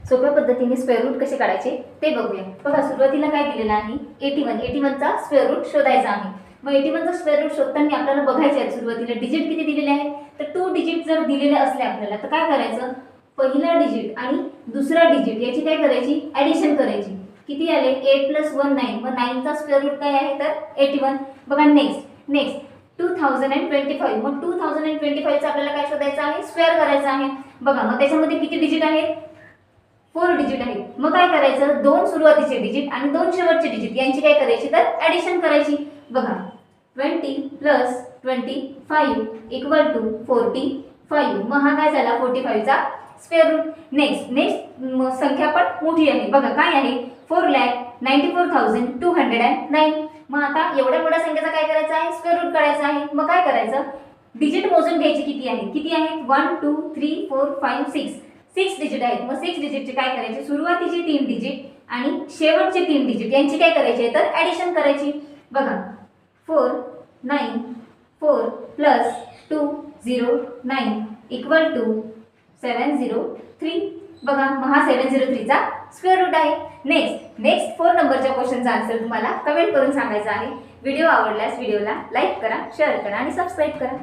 सोप्या पद्धतीने square route कसे काढायचे ते बघूया। बघा सुरुवातीला काय दिलेलं आहे 81 चा स्क्वेअर रूट शोधायचा आहे। मग 81 चा स्क्वेअर रूट शोधताना आपल्याला बघायचे आहे सुरुवातीला डिजिट किती दिलेले आहेत, तर 2 डिजिट जर दिलेले असले आपल्याला तर काय करायचं, पहिला डिजिट आणि दुसरा डिजिट याची काय करायची, ॲडिशन करायची। किती आले 8 + 1 9, मग 9 चा स्क्वेअर रूट काय आहे तर 81। बघा नेक्स्ट 2025, मग 2025 चा आपल्याला काय शोधायचं आहे, स्क्वेअर करायचा आहे। बघा मग त्याच्यामध्ये किती डिजिट आहेत, 4 डिजिट आहेत। मग काय करायचं, 2 सुरुवातीचे डिजिट आणि 2 शेवटचे डिजिट यांची काय करायची तर ॲडिशन करायची। बघा 20 + 25 = 45, मग हा काय झाला 45 चा स्क्वेअर रूट। नेक्स्ट संख्या पण मोठी आहे। बघा काय आहे 4,94,209। मग आता एवढ्या मोठ्या संख्येचा काय करायचा आहे, स्क्वेअर रूट काढायचा आहे। मग काय करायचं, डिजिट मोजून घ्यायची किती आहेत 1 2 3 4 5 6 डिजिट आहेत। मग 6 डिजिटचे काय करायचे, सुरुवातीचे 3 डिजिट आणि शेवटचे 3 डिजिट यांची काय करायची तर ॲडिशन करायची। बघा 4 9 4 + 209 = 703। बघा मग हा 703 चा स्क्वेअर रूट आहे। नेक्स्ट 4 नंबरच्या क्वेश्चनचा आन्सर तुम्हाला कमेंट करून सांगायचा आहे। व्हिडिओ आवडल्यास व्हिडिओला लाईक करा, शेअर करा आणि सबस्क्राईब करा।